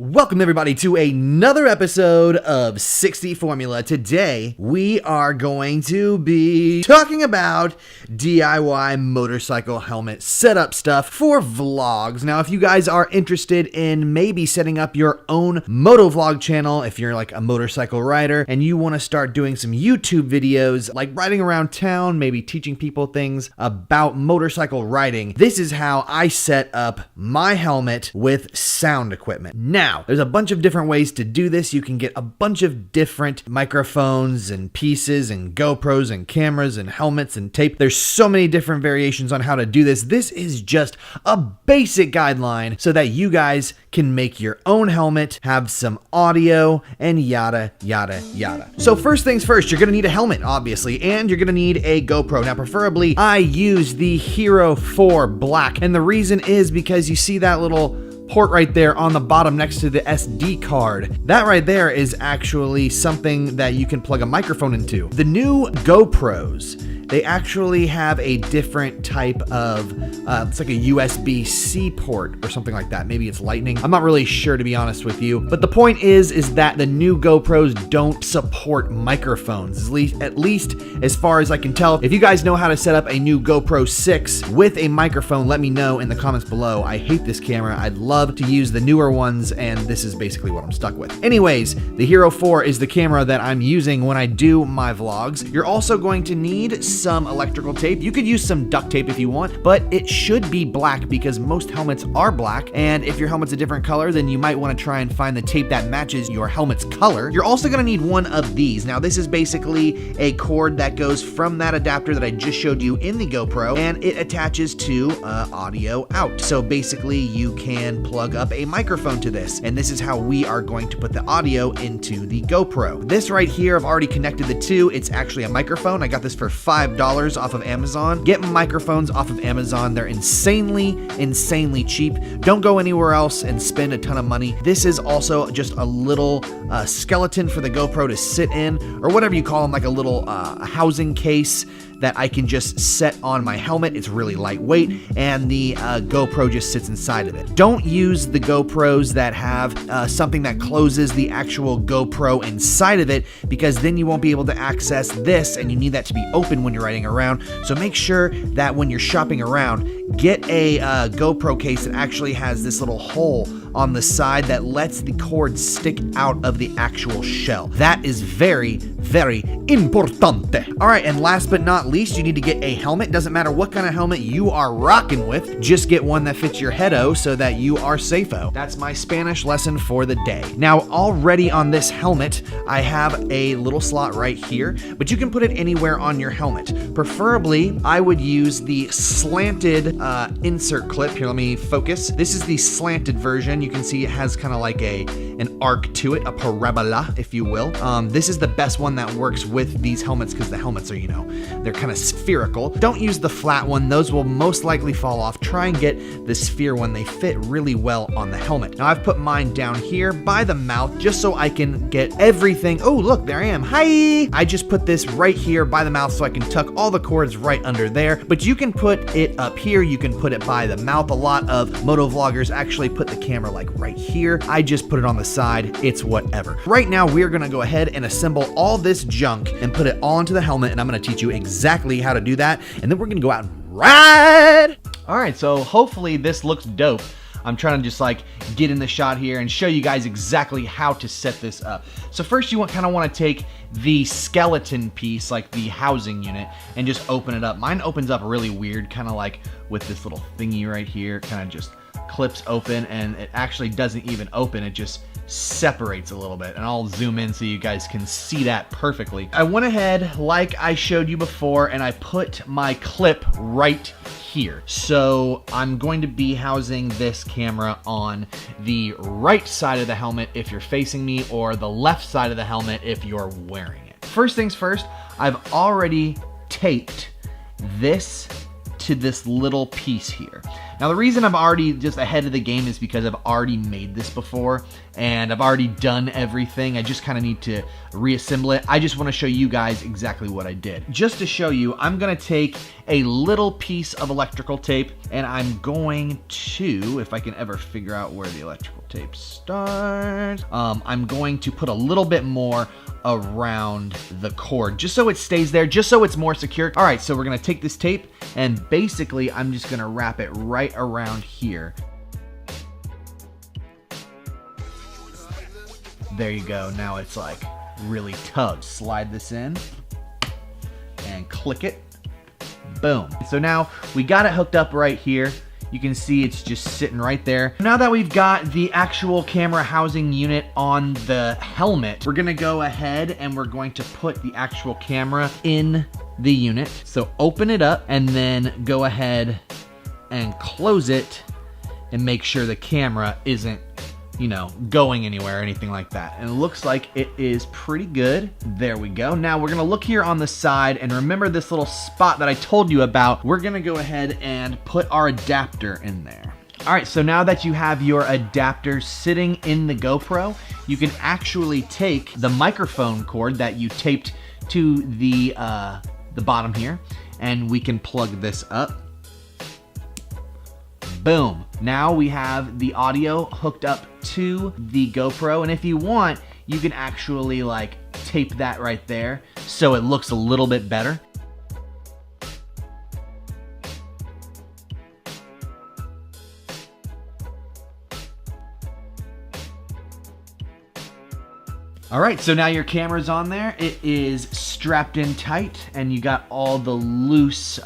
Welcome everybody to another episode of 60 Formula. Today we are going to be talking about DIY motorcycle helmet setup stuff for vlogs. Now if you guys are interested in maybe setting up your own motovlog channel, if you're like a motorcycle rider and you want to start doing some YouTube videos like riding around town, maybe teaching people things about motorcycle riding, this is how I set up my helmet with sound equipment. Now, there's a bunch of different ways to do this. You can get a bunch of different microphones and pieces and GoPros and cameras and helmets and tape. There's so many different variations on how to do this. This is just a basic guideline so that you guys can make your own helmet, have some audio, and yada, yada, yada. So first things first, you're gonna need a helmet, obviously, and you're gonna need a GoPro. Now, preferably, I use the Hero 4 Black, and the reason is because you see that little port right there on the bottom next to the SD card. That right there is actually something that you can plug a microphone into. The new GoPros, they actually have a different type of, it's like a USB-C port or something like that. Maybe it's lightning. I'm not really sure, to be honest with you. But the point is that the new GoPros don't support microphones, at least as far as I can tell. If you guys know how to set up a new GoPro 6 with a microphone, let me know in the comments below. I hate this camera. I'd love to use the newer ones, and this is basically what I'm stuck with. Anyways, the Hero 4 is the camera that I'm using when I do my vlogs. You're also going to need some electrical tape. You could use some duct tape if you want, but it should be black because most helmets are black, and if your helmet's a different color, then you might want to try and find the tape that matches your helmet's color. You're also going to need one of these. Now, this is basically a cord that goes from that adapter that I just showed you in the GoPro, and it attaches to audio out. So basically, you can plug up a microphone to this, and this is how we are going to put the audio into the GoPro. This right here, I've already connected the two. It's actually a microphone. I got this for $5 off of Amazon. Get microphones off of Amazon. They're insanely cheap. Don't go anywhere else and spend a ton of money. This is also just a little skeleton for the GoPro to sit in, or whatever you call them, like a little housing case that I can just set on my helmet. It's really lightweight, and the GoPro just sits inside of it. Don't use the GoPros that have something that closes the actual GoPro inside of it, because then you won't be able to access this, and you need that to be open when you're riding around. So make sure that when you're shopping around, get a GoPro case that actually has this little hole on the side that lets the cord stick out of the actual shell. That is very importante. All right, and last but not least, you need to get a helmet. Doesn't matter what kind of helmet you are rocking with, just get one that fits your heado so that you are safo. That's my Spanish lesson for the day. Now, already on this helmet, I have a little slot right here, but you can put it anywhere on your helmet. Preferably, I would use the slanted insert clip. Here, let me focus. This is the slanted version. You can see it has kind of like an arc to it, a parabola, if you will. This is the best one that works with these helmets because the helmets are, they're kind of spherical. Don't use the flat one. Those will most likely fall off. Try and get the sphere one. They fit really well on the helmet. Now, I've put mine down here by the mouth just so I can get everything. Oh, look, there I am. Hi! I just put this right here by the mouth so I can tuck all the cords right under there. But you can put it up here. You can put it by the mouth. A lot of motovloggers actually put the camera like right here. I just put it on the side. It's whatever. Right now, we're gonna go ahead and assemble all this junk and put it all into the helmet, and I'm gonna teach you exactly how to do that, and then we're gonna go out and ride. All right, so hopefully this looks dope. I'm trying to just like get in the shot here and show you guys exactly how to set this up. So first you kind of want to take the skeleton piece, like the housing unit, and just open it up. Mine opens up really weird, kind of like with this little thingy right here, kind of just clips open, and it actually doesn't even open, it just separates a little bit, and I'll zoom in so you guys can see that perfectly. I went ahead like I showed you before, and I put my clip right here. So I'm going to be housing this camera on the right side of the helmet if you're facing me, or the left side of the helmet if you're wearing it. First things first, I've already taped this to this little piece here. Now, the reason I'm already just ahead of the game is because I've already made this before and I've already done everything. I just kind of need to reassemble it. I just want to show you guys exactly what I did. Just to show you, I'm going to take a little piece of electrical tape and I'm going to, if I can ever figure out where the electrical tape start. I'm going to put a little bit more around the cord just so it stays there, just so it's more secure. All right, so we're gonna take this tape and basically I'm just gonna wrap it right around here. There you go. Now it's like really tugged. Slide this in and click it. Boom. So now we got it hooked up right here. You can see it's just sitting right there. Now that we've got the actual camera housing unit on the helmet, we're gonna go ahead and we're going to put the actual camera in the unit. So open it up and then go ahead and close it and make sure the camera isn't, you know, going anywhere or anything like that. And it looks like it is pretty good. There we go. Now we're gonna look here on the side and remember this little spot that I told you about. We're gonna go ahead and put our adapter in there. All right, so now that you have your adapter sitting in the GoPro, you can actually take the microphone cord that you taped to the bottom here, and we can plug this up. Boom. Now we have the audio hooked up to the GoPro, and if you want, you can actually like tape that right there so it looks a little bit better. All right, so now your camera's on there. It is strapped in tight and you got all the loose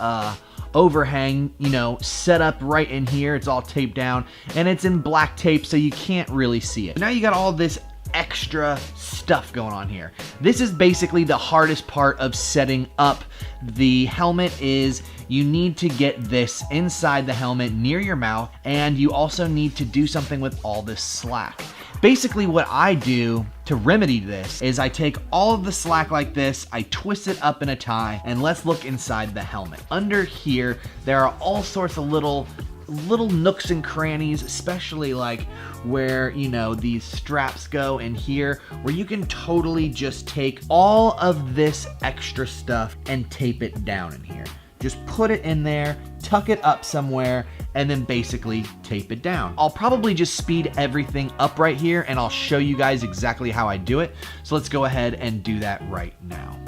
overhang, you know, set up right in here. It's all taped down and it's in black tape so you can't really see it. Now you got all this extra stuff going on here. This is basically the hardest part of setting up the helmet. Is you need to get this inside the helmet near your mouth, and you also need to do something with all this slack. Basically what I do to remedy this is I take all of the slack like this, I twist it up in a tie, and let's look inside the helmet. Under here, there are all sorts of little nooks and crannies, especially like where, you know, these straps go in here, where you can totally just take all of this extra stuff and tape it down in here. Just put it in there, tuck it up somewhere, and then basically tape it down. I'll probably just speed everything up right here and I'll show you guys exactly how I do it. So let's go ahead and do that right now.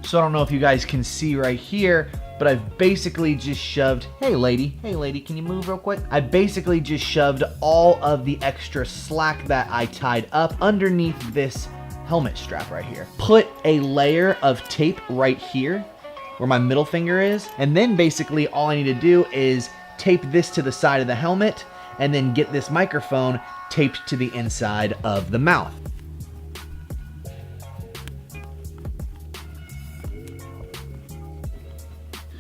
So I don't know if you guys can see right here, but I've basically just shoved, hey lady, can you move real quick? I basically just shoved all of the extra slack that I tied up underneath this helmet strap right here. Put a layer of tape right here where my middle finger is, and then basically all I need to do is tape this to the side of the helmet and then get this microphone taped to the inside of the mouth.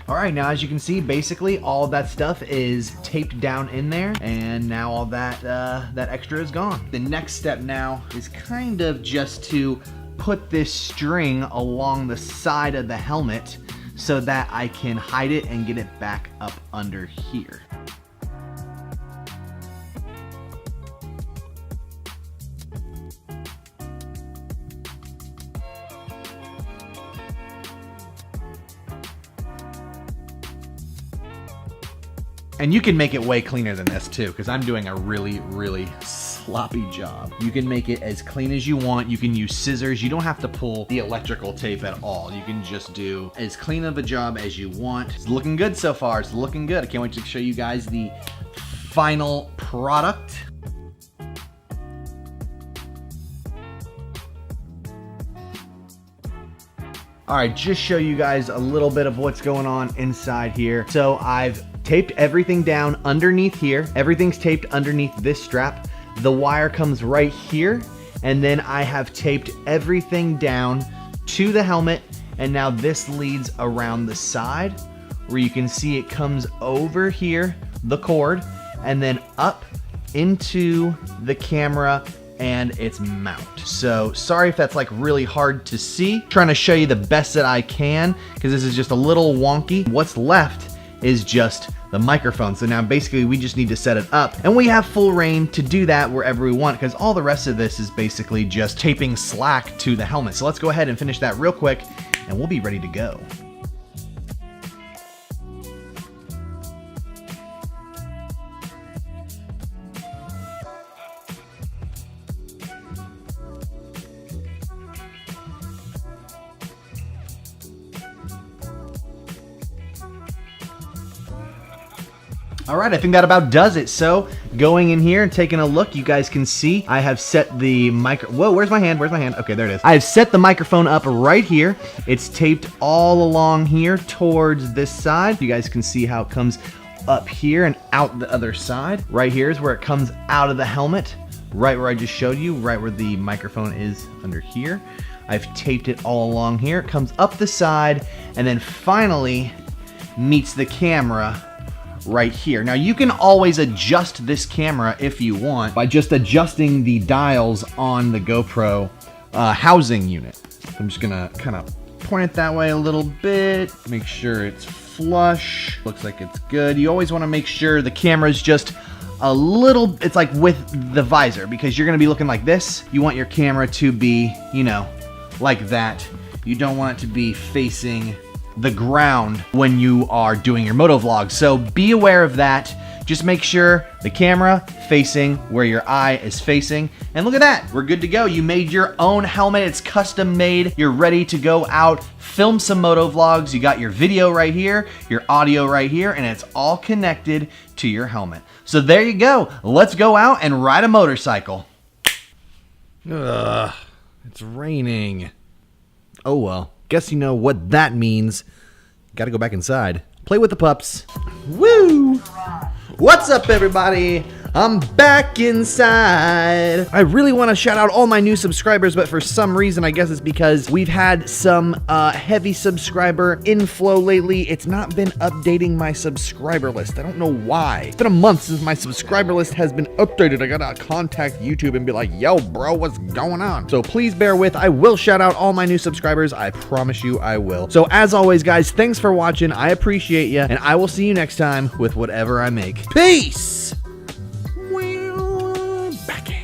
All right, now as you can see, basically all of that stuff is taped down in there, and now all that that extra is gone. The next step now is kind of just to put this string along the side of the helmet so that I can hide it and get it back up under here. And you can make it way cleaner than this too, because I'm doing a really sloppy job. You can make it as clean as you want. You can use scissors. You don't have to pull the electrical tape at all. You can just do as clean of a job as you want. It's looking good so far. It's looking good. I can't wait to show you guys the final product. All right, just show you guys a little bit of what's going on inside here. So I've taped everything down underneath here. Everything's taped underneath this strap. The wire comes right here, and then I have taped everything down to the helmet, and now this leads around the side where you can see it comes over here, the cord, and then up into the camera and its mount. So sorry if that's like really hard to see. Trying to show you the best that I can because this is just a little wonky. What's left is just the microphone. So now basically we just need to set it up, and we have full reign to do that wherever we want, because all the rest of this is basically just taping slack to the helmet. So let's go ahead and finish that real quick and we'll be ready to go. All right, I think that about does it. So going in here and taking a look, you guys can see I have set the whoa, where's my hand? Where's my hand? Okay, there it is. I've set the microphone up right here. It's taped all along here towards this side. You guys can see how it comes up here and out the other side. Right here is where it comes out of the helmet, right where I just showed you, right where the microphone is under here. I've taped it all along here. It comes up the side and then finally meets the camera right here. Now you can always adjust this camera if you want by just adjusting the dials on the GoPro housing unit. I'm just gonna kind of point it that way a little bit, make sure it's flush. Looks like it's good. You always want to make sure the camera is just a little, it's like with the visor, because you're gonna be looking like this. You want your camera to be, you know, like that. You don't want it to be facing the ground when you are doing your motovlog. So be aware of that. Just make sure the camera facing where your eye is facing. And look at that, we're good to go. You made your own helmet, it's custom made. You're ready to go out, film some motovlogs. You got your video right here, your audio right here, and it's all connected to your helmet. So there you go. Let's go out and ride a motorcycle. Ugh, it's raining. Oh well. Guess you know what that means. Gotta go back inside. Play with the pups. Woo! What's up, everybody? I'm back inside. I really want to shout out all my new subscribers, but for some reason, I guess it's because we've had some heavy subscriber inflow lately. It's not been updating my subscriber list. I don't know why. It's been a month since my subscriber list has been updated. I gotta contact YouTube and be like, yo, bro, what's going on? So please bear with. I will shout out all my new subscribers. I promise you I will. So as always, guys, thanks for watching. I appreciate you, and I will see you next time with whatever I make. Peace! Backhand.